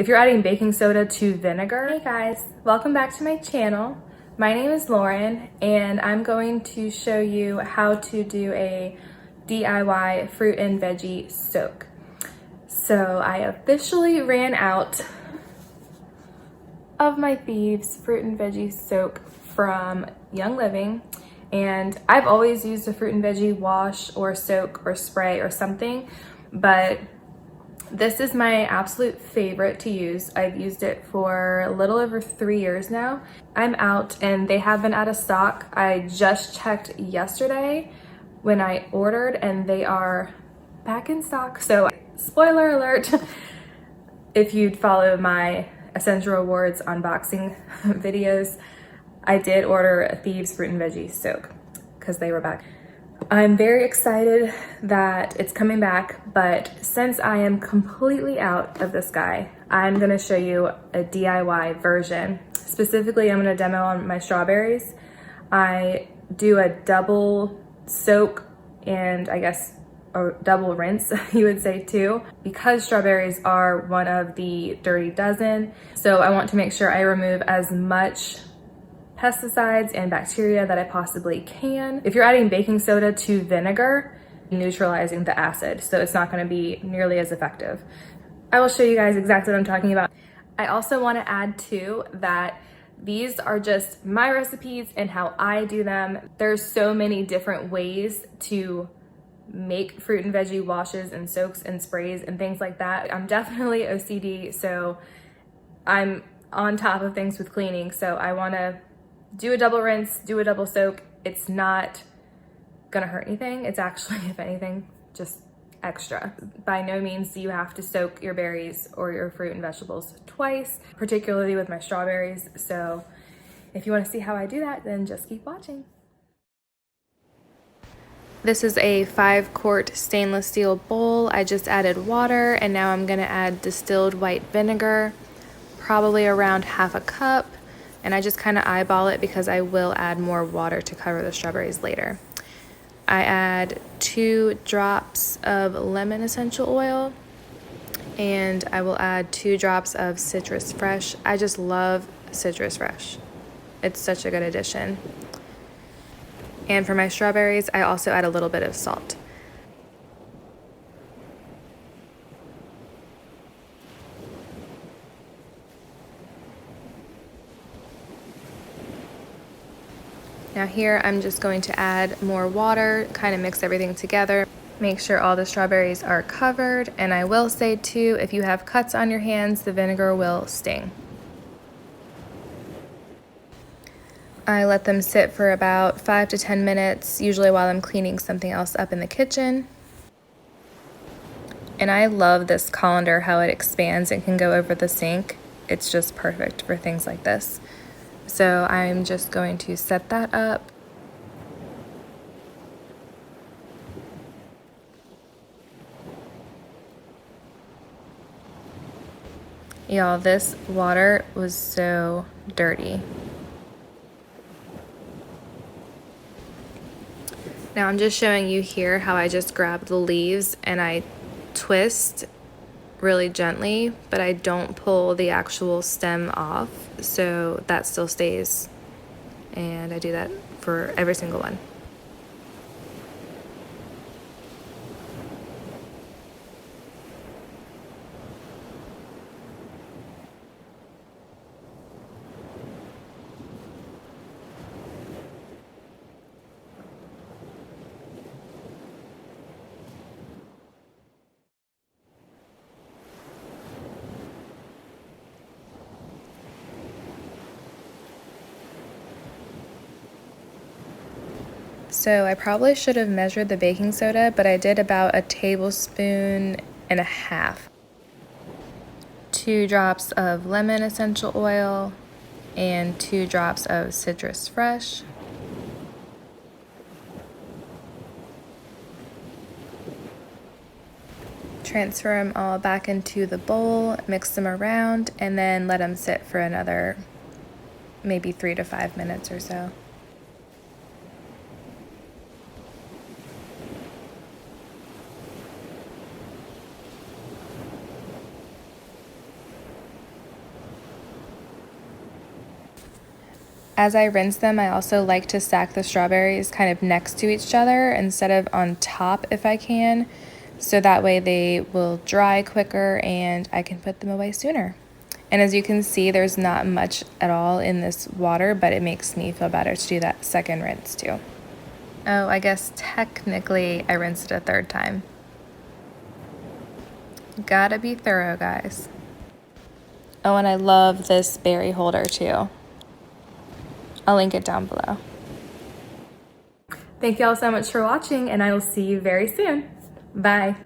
if you're adding baking soda to vinegar. Hey guys, welcome back to my channel. My name is Lauren and I'm going to show you how to do a DIY fruit and veggie soak. So I officially ran out of my Thieves fruit and veggie soak from Young Living, and I've always used a fruit and veggie wash or soak or spray or something, but this is my absolute favorite to use. I've used it for a little over 3 years now. I'm out and they have been out of stock. I just checked yesterday when I ordered and they are back in stock. So spoiler alert, if you'd follow my Essential Rewards unboxing videos, I did order a Thieves fruit and veggie soak because they were back. I'm very excited that it's coming back, but since I am completely out of this guy, I'm gonna show you a DIY version. Specifically, I'm gonna demo on my strawberries. I do a double soak and I guess a double rinse, you would say too, because strawberries are one of the dirty dozen. So I want to make sure I remove as much pesticides and bacteria that I possibly can. If you're adding baking soda to vinegar, neutralizing the acid, so it's not going to be nearly as effective. I will show you guys exactly what I'm talking about. I also want to add too that these are just my recipes and how I do them. There's so many different ways to make fruit and veggie washes and soaks and sprays and things like that. I'm definitely OCD, so I'm on top of things with cleaning, so I want to do a double rinse, do a double soak. It's not gonna hurt anything. It's actually, if anything, just extra. By no means do you have to soak your berries or your fruit and vegetables twice, particularly with my strawberries. So if you want to see how I do that, then just keep watching. This is a 5-quart stainless steel bowl. I just added water and now I'm gonna add distilled white vinegar, probably around half a cup. And I just kind of eyeball it because I will add more water to cover the strawberries later. I add 2 drops of lemon essential oil and I will add 2 drops of citrus fresh. I just love citrus fresh. It's such a good addition. And for my strawberries, I also add a little bit of salt. Now here I'm just going to add more water, kind of mix everything together. Make sure all the strawberries are covered, and I will say too, if you have cuts on your hands, the vinegar will sting. I let them sit for about 5 to 10 minutes, usually while I'm cleaning something else up in the kitchen. And I love this colander, how it expands and can go over the sink. It's just perfect for things like this. So I'm just going to set that up. Y'all, this water was so dirty. Now I'm just showing you here how I just grab the leaves and I twist really gently, but I don't pull the actual stem off, so that still stays, and I do that for every single one. So I probably should have measured the baking soda, but I did about 1.5 tablespoons. 2 drops of lemon essential oil and 2 drops of citrus fresh. Transfer them all back into the bowl, mix them around, and then let them sit for another maybe 3 to 5 minutes or so. As I rinse them, I also like to stack the strawberries kind of next to each other instead of on top if I can, so that way they will dry quicker and I can put them away sooner. And as you can see, there's not much at all in this water, but it makes me feel better to do that second rinse too. Oh, I guess technically I rinsed it a third time. Gotta be thorough, guys. Oh, and I love this berry holder too. I'll link it down below. Thank you all so much for watching, and I will see you very soon. Bye.